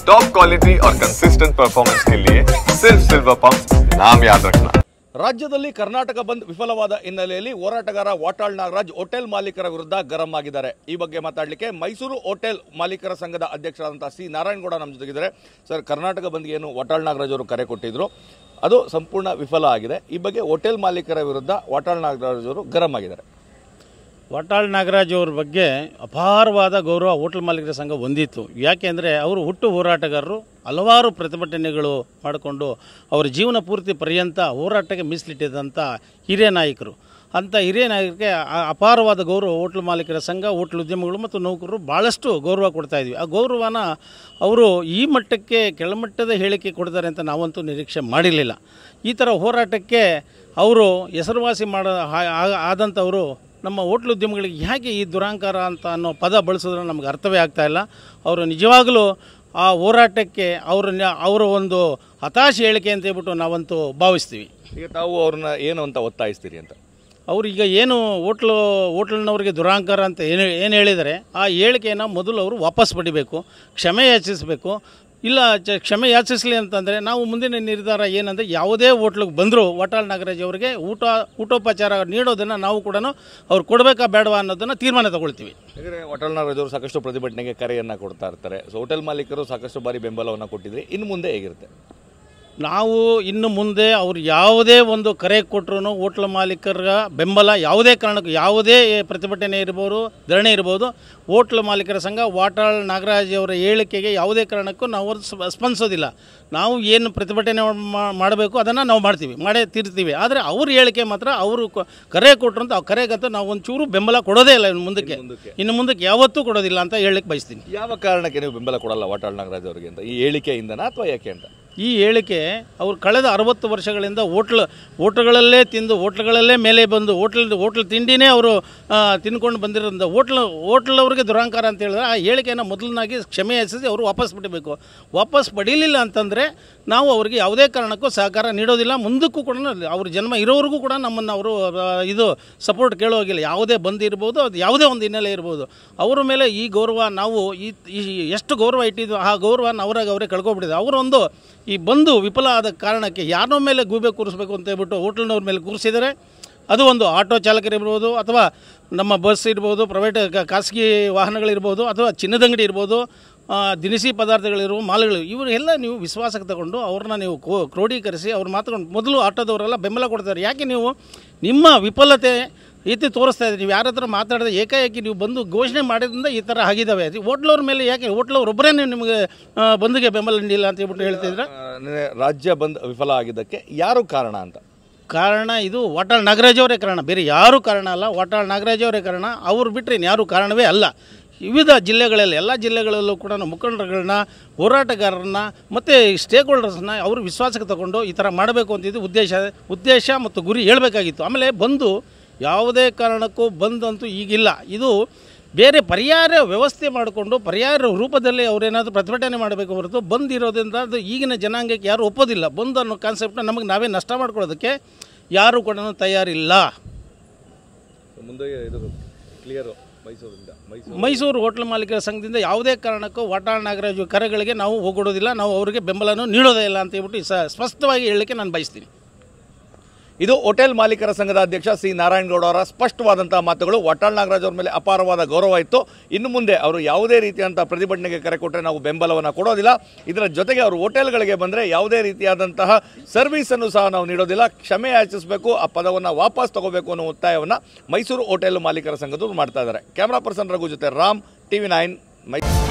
Top quality और consistent performance के लिए सिर्फ सिल्वर पंप नाम याद रखना। ರಾಜ್ಯದಲ್ಲಿ ಕರ್ನಾಟಕ ಬಂದ್ ವಿಫಲವಾದ ಹಿನ್ನೆಲೆಯಲ್ಲಿ ಹೋರಾಟಗಾರ ವಾಟಾಳ್ ನಾಗರಾಜ್ ಹೋಟೆಲ್ ಮಾಲೀಕರ ವಿರುದ್ಧ ಗರಂ ಆಗಿದ್ದಾರೆ. ಈ ಬಗ್ಗೆ ಮಾತಾಡಲಿಕ್ಕೆ ಮೈಸೂರು ಹೋಟೆಲ್ ಮಾಲೀಕರ ಸಂಘದ ಅಧ್ಯಕ್ಷರಾದಂತಹ ಸಿ ನಾರಾಯಣಗೌಡ ನಮ್ಮ ಜೊತೆಗಿದ್ದಾರೆ. ಸರ್, ಕರ್ನಾಟಕ ಬಂದ್ಗೆ ಏನು ವಾಟಾಳ್ ನಾಗರಾಜ್ ಅವರು ಕರೆ ಕೊಟ್ಟಿದ್ರು, ಅದು ಸಂಪೂರ್ಣ ವಿಫಲ ಆಗಿದೆ. ಈ ಬಗ್ಗೆ ಹೋಟೆಲ್ ಮಾಲೀಕರ ವಿರುದ್ಧ ವಾಟಾಳ್ ನಾಗರಾಜ್ ಅವರು ಗರಂ ಆಗಿದ್ದಾರೆ. ವಾಟಾಳ್ ನಾಗರಾಜ್ ಅವ್ರ ಬಗ್ಗೆ ಅಪಾರವಾದ ಗೌರವ ಹೋಟೆಲ್ ಮಾಲೀಕರ ಸಂಘ ಹೊಂದಿತ್ತು. ಯಾಕೆಂದರೆ ಅವರು ಹುಟ್ಟು ಹೋರಾಟಗಾರರು, ಹಲವಾರು ಪ್ರತಿಭಟನೆಗಳು ಮಾಡಿಕೊಂಡು ಅವರ ಜೀವನ ಪೂರ್ತಿ ಪರ್ಯಂತ ಹೋರಾಟಕ್ಕೆ ಮೀಸಲಿಟ್ಟಿದ್ದಂಥ ಹಿರಿಯ ನಾಯಕರು. ಅಂಥ ಹಿರಿಯ ನಾಯಕರಿಗೆ ಅಪಾರವಾದ ಗೌರವ ಹೋಟ್ಲ್ ಮಾಲೀಕರ ಸಂಘ, ಹೋಟ್ಲ್ ಉದ್ಯಮಿಗಳು ಮತ್ತು ನೌಕರರು ಭಾಳಷ್ಟು ಗೌರವ ಕೊಡ್ತಾಯಿದ್ವಿ. ಆ ಗೌರವನ ಅವರು ಈ ಮಟ್ಟಕ್ಕೆ ಕೆಳಮಟ್ಟದ ಹೇಳಿಕೆ ಕೊಡ್ತಾರೆ ಅಂತ ನಾವಂತೂ ನಿರೀಕ್ಷೆ ಮಾಡಿರಲಿಲ್ಲ. ಈ ಥರ ಹೋರಾಟಕ್ಕೆ ಅವರು ಹೆಸರುವಾಸಿ ಆದಂಥವರು ನಮ್ಮ ಹೋಟ್ಲ್ ಉದ್ಯಮಿಗಳಿಗೆ ಯಾಕೆ ಈ ದುರಾಂಕಾರ ಅಂತ ಅನ್ನೋ ಪದ ಬಳಸಿದ್ರೆ ನಮಗೆ ಅರ್ಥವೇ ಆಗ್ತಾಯಿಲ್ಲ. ಅವರು ನಿಜವಾಗಲೂ ಆ ಹೋರಾಟಕ್ಕೆ ಅವರ ಒಂದು ಹತಾಶೆ ಹೇಳಿಕೆ ಅಂತ ಹೇಳ್ಬಿಟ್ಟು ನಾವಂತೂ ಭಾವಿಸ್ತೀವಿ. ಈಗ ತಾವು ಅವ್ರನ್ನ ಏನು ಅಂತ ಒತ್ತಾಯಿಸ್ತೀರಿ ಅಂತ? ಅವ್ರೀಗ ಏನು ಹೋಟ್ಲ್ನವ್ರಿಗೆ ದುರಾಂಕಾರ ಅಂತ ಏನು ಹೇಳಿದರೆ ಆ ಹೇಳಿಕೆಯನ್ನು ಮೊದಲು ಅವರು ವಾಪಸ್ ಪಡಿಬೇಕು, ಕ್ಷಮೆ ಯಾಚಿಸಬೇಕು. ಇಲ್ಲ ಕ್ಷಮೆ ಯಾಚಿಸಲಿ ಅಂತಂದರೆ ನಾವು ಮುಂದಿನ ನಿರ್ಧಾರ ಏನಂದರೆ ಯಾವುದೇ ಹೋಟ್ಲಿಗೆ ಬಂದರೂ ವಾಟಾಳ್ ನಾಗರಾಜ್ ಅವರಿಗೆ ಊಟೋಪಚಾರ ನೀಡೋದನ್ನು ನಾವು ಕೂಡ ಅವ್ರು ಕೊಡಬೇಕಾ ಬೇಡವಾ ಅನ್ನೋದನ್ನು ತೀರ್ಮಾನ ತಗೊಳ್ತೀವಿ. ಯಾಕಂದರೆ ವಾಟಾಳ್ ನಾಗರಾಜ್ ಅವರು ಸಾಕಷ್ಟು ಪ್ರತಿಭಟನೆಗೆ ಕರೆಯನ್ನು ಕೊಡ್ತಾ ಇರ್ತಾರೆ. ಸೊ ಹೋಟೆಲ್ ಮಾಲೀಕರು ಸಾಕಷ್ಟು ಬಾರಿ ಬೆಂಬಲವನ್ನು ಕೊಟ್ಟಿದ್ರೆ ಇನ್ನು ಮುಂದೆ ಹೇಗಿರುತ್ತೆ? ನಾವು ಇನ್ನು ಮುಂದೆ ಅವರು ಯಾವುದೇ ಒಂದು ಕರೆ ಕೊಟ್ಟರು ಹೋಟ್ಲ್ ಮಾಲೀಕರ ಬೆಂಬಲ ಯಾವುದೇ ಕಾರಣಕ್ಕೂ, ಯಾವುದೇ ಪ್ರತಿಭಟನೆ ಇರ್ಬೋದು, ಧರಣಿ ಇರ್ಬೋದು, ಹೋಟ್ಲ್ ಮಾಲೀಕರ ಸಂಘ ವಾಟಾಳ್ ನಾಗರಾಜ್ ಅವರ ಹೇಳಿಕೆಗೆ ಯಾವುದೇ ಕಾರಣಕ್ಕೂ ನಾವು ಸ್ಪಂದಿಸೋದಿಲ್ಲ. ನಾವು ಏನು ಪ್ರತಿಭಟನೆ ಮಾಡಬೇಕು ಅದನ್ನು ನಾವು ಮಾಡೇ ತೀರ್ತೀವಿ. ಆದರೆ ಅವ್ರ ಹೇಳಿಕೆ ಮಾತ್ರ ಅವರು ಕರೆ ಕೊಟ್ಟರು ಅಂತ ಆ ಕರೆಗಂತೂ ನಾವು ಒಂಚೂರು ಬೆಂಬಲ ಕೊಡೋದೇ ಇಲ್ಲ. ಇನ್ನು ಮುಂದಕ್ಕೆ ಯಾವತ್ತೂ ಕೊಡೋದಿಲ್ಲ ಅಂತ ಹೇಳಲಿಕ್ಕೆ ಬಯಸ್ತೀನಿ. ಯಾವ ಕಾರಣಕ್ಕೆ ನೀವು ಬೆಂಬಲ ಕೊಡಲ್ಲ ವಾಟಾಳ್ ನಾಗರಾಜ್ ಅವರಿಗೆ ಅಂತ? ಈ ಹೇಳಿಕೆಯಿಂದನಾ ಅಥವಾ ಯಾಕೆ ಅಂತ? ಈ ಹೇಳಿಕೆ ಅವರು ಕಳೆದ 60 ವರ್ಷಗಳಿಂದ ಹೋಟ್ಲ್ಗಳಲ್ಲೇ ತಿಂದು ಹೋಟ್ಲ್ಗಳಲ್ಲೇ ಮೇಲೆ ಬಂದು ಹೋಟ್ಲ್ ತಿಂಡಿನೇ ಅವರು ತಿನ್ಕೊಂಡು ಬಂದಿರೋದ್ರಿಂದ ಹೋಟ್ಲ್ ಅವ್ರಿಗೆ ದುರಾಂಕಾರ ಅಂತ ಹೇಳಿದ್ರೆ ಆ ಹೇಳಿಕೆಯನ್ನು ಮೊದಲನಾಗಿ ಕ್ಷಮೆ ಯಾಚಿಸಿ ಅವರು ವಾಪಸ್ ಪಡಿಬೇಕು. ವಾಪಸ್ ಪಡೀಲಿಲ್ಲ ಅಂತಂದರೆ ನಾವು ಅವರಿಗೆ ಯಾವುದೇ ಕಾರಣಕ್ಕೂ ಸಹಕಾರ ನೀಡೋದಿಲ್ಲ. ಮುಂದಕ್ಕೂ ಕೂಡ ಅವ್ರ ಜನ್ಮ ಇರೋವರೆಗೂ ಕೂಡ ನಮ್ಮನ್ನು ಅವರು ಸಪೋರ್ಟ್ ಕೇಳೋಗಿಲ್ಲ. ಯಾವುದೇ ಬಂದ್ ಇರ್ಬೋದು, ಅದು ಯಾವುದೇ ಒಂದು ಹಿನ್ನೆಲೆ ಇರ್ಬೋದು, ಅವರ ಮೇಲೆ ಈ ಗೌರವ ನಾವು ಎಷ್ಟು ಗೌರವ ಇಟ್ಟಿದ್ವಿ ಆ ಗೌರವನ ಅವರೇ ಕಳ್ಕೊಬಿಟ್ಟಿದೆ. ಅವರೊಂದು ಈ ಬಂದು ವಿಫಲ ಆದ ಕಾರಣಕ್ಕೆ ಯಾರನ್ನ ಮೇಲೆ ಗೂಬೆ ಕೂರಿಸ್ಬೇಕು ಅಂತ ಹೇಳ್ಬಿಟ್ಟು ಹೋಟ್ಲ್ನವ್ರ ಮೇಲೆ ಕೂರಿಸಿದರೆ, ಅದು ಒಂದು ಆಟೋ ಚಾಲಕರಿರ್ಬೋದು, ಅಥವಾ ನಮ್ಮ ಬಸ್ ಇರ್ಬೋದು, ಪ್ರೈವೇಟ್ ಖಾಸಗಿ ವಾಹನಗಳಿರ್ಬೋದು, ಅಥವಾ ಚಿನ್ನದಂಗಡಿ ಇರ್ಬೋದು, ದಿನಸಿ ಪದಾರ್ಥಗಳಿರ್ಬೋದು, ಮಾಲ್ಗಳು, ಇವರೆಲ್ಲ ನೀವು ವಿಶ್ವಾಸಕ್ಕೆ ತಗೊಂಡು ಅವ್ರನ್ನ ನೀವು ಕ್ರೋಢೀಕರಿಸಿ ಅವ್ರು ಮಾತುಕೊಂಡು ಮೊದಲು ಆಟೋದವರೆಲ್ಲ ಬೆಂಬಲ ಕೊಡ್ತಾರೆ. ಯಾಕೆ ನೀವು ನಿಮ್ಮ ವಿಫಲತೆ ಎತ್ತಿ ತೋರಿಸ್ತಾ ಇದ್ದೀವಿ? ನೀವು ಯಾರ ಹತ್ರ ಮಾತಾಡಿದ್ರೆ ಏಕಾಏಕಿ ನೀವು ಬಂದು ಘೋಷಣೆ ಮಾಡಿದ್ರಿಂದ ಈ ಥರ ಆಗಿದ್ದಾವೆ. ಹೋಟ್ಲವ್ರ ಮೇಲೆ ಯಾಕೆ ಹೋಟ್ಲವ್ರೊಬ್ಬರೇ ನಿಮಗೆ ಬಂದ್ಗೆ ಬೆಂಬಲ ನೀಡಿಲ್ಲ ಅಂತ ಹೇಳ್ಬಿಟ್ಟು ಹೇಳ್ತಿದ್ರೆ? ರಾಜ್ಯ ಬಂದ್ ವಿಫಲ ಆಗಿದ್ದಕ್ಕೆ ಯಾರು ಕಾರಣ ಅಂತ? ಕಾರಣ ಇದು ವಾಟಾಳ್ ನಾಗರಾಜ್ ಅವರೇ ಕಾರಣ, ಬೇರೆ ಯಾರೂ ಕಾರಣ ಅಲ್ಲ. ವಾಟಾಳ್ ನಾಗರಾಜ್ ಅವರೇ ಕಾರಣ. ಅವ್ರು ಬಿಟ್ಟರೆ ಇನ್ಯಾರೂ ಕಾರಣವೇ ಅಲ್ಲ. ವಿವಿಧ ಜಿಲ್ಲೆಗಳಲ್ಲಿ, ಎಲ್ಲ ಜಿಲ್ಲೆಗಳಲ್ಲೂ ಕೂಡ ಮುಖಂಡರುಗಳನ್ನ, ಹೋರಾಟಗಾರರನ್ನ ಮತ್ತು ಸ್ಟೇಕ್ ಹೋಲ್ಡರ್ಸ್ನ ಅವರು ವಿಶ್ವಾಸಕ್ಕೆ ತಗೊಂಡು ಈ ಥರ ಮಾಡಬೇಕು ಅಂತಿದ್ದು ಉದ್ದೇಶ ಮತ್ತು ಗುರಿ ಹೇಳಬೇಕಾಗಿತ್ತು. ಆಮೇಲೆ ಬಂದು ಯಾವುದೇ ಕಾರಣಕ್ಕೂ ಬಂದಂತೂ ಈಗಿಲ್ಲ. ಇದು ಬೇರೆ ಪರ್ಯಾಯ ವ್ಯವಸ್ಥೆ ಮಾಡಿಕೊಂಡು ಪರ್ಯಾಯ ರೂಪದಲ್ಲಿ ಅವರೇನಾದರೂ ಪ್ರತಿಭಟನೆ ಮಾಡಬೇಕು ಹೊರತು ಬಂದಿರೋದ್ರಿಂದ ಅದು ಈಗಿನ ಜನಾಂಗಕ್ಕೆ ಯಾರು ಒಪ್ಪೋದಿಲ್ಲ. ಬಂದು ಅನ್ನೋ ಕಾನ್ಸೆಪ್ಟನ್ನ ನಮಗೆ ನಾವೇ ನಷ್ಟ ಮಾಡ್ಕೊಳ್ಳೋದಕ್ಕೆ ಯಾರೂ ಕೂಡ ತಯಾರಿಲ್ಲ. ಮುಂದೆ ಇದು ಕ್ಲಿಯರು. ಮೈಸೂರು ಹೋಟ್ಲ್ ಮಾಲೀಕರ ಸಂಘದಿಂದ ಯಾವುದೇ ಕಾರಣಕ್ಕೂ ವಾಟಾಳ್ ನಾಗರಾಜ್ ಕರೆಗಳಿಗೆ ನಾವು ಹೋಗೊಡೋದಿಲ್ಲ, ನಾವು ಅವರಿಗೆ ಬೆಂಬಲನೂ ನೀಡೋದೇ ಇಲ್ಲ ಅಂತ ಹೇಳ್ಬಿಟ್ಟು ಸ್ಪಷ್ಟವಾಗಿ ಹೇಳಲಿಕ್ಕೆ ನಾನು ಬಯಸ್ತೀನಿ. ಇದು ಹೋಟೆಲ್ ಮಾಲೀಕರ ಸಂಘದ ಅಧ್ಯಕ್ಷ ಸಿ ನಾರಾಯಣಗೌಡ ಅವರ ಸ್ಪಷ್ಟವಾದಂತಹ ಮಾತುಗಳು. ವಾಟಾಳ್ ನಾಗರಾಜ್ ಅವರ ಮೇಲೆ ಅಪಾರವಾದ ಗೌರವ ಇತ್ತು. ಇನ್ನು ಮುಂದೆ ಅವರು ಯಾವುದೇ ರೀತಿಯಾದಂತಹ ಪ್ರತಿಭಟನೆಗೆ ಕರೆ ಕೊಟ್ಟರೆ ನಾವು ಬೆಂಬಲವನ್ನು ಕೊಡೋದಿಲ್ಲ. ಇದರ ಜೊತೆಗೆ ಅವರು ಹೋಟೆಲ್ಗಳಿಗೆ ಬಂದರೆ ಯಾವುದೇ ರೀತಿಯಾದಂತಹ ಸರ್ವಿಸನ್ನು ಸಹ ನಾವು ನೀಡೋದಿಲ್ಲ. ಕ್ಷಮೆ ಯಾಚಿಸಬೇಕು, ಆ ಪದವನ್ನು ವಾಪಸ್ ತಗೋಬೇಕು ಅನ್ನೋ ಒತ್ತಾಯವನ್ನು ಮೈಸೂರು ಹೋಟೆಲ್ ಮಾಲೀಕರ ಸಂಘದವರು ಮಾಡ್ತಾ ಇದ್ದಾರೆ. ಕ್ಯಾಮರಾ ಪರ್ಸನ್ ರಘು ಜೊತೆ ರಾಮ್, TV9 ಮೈಸೂರು.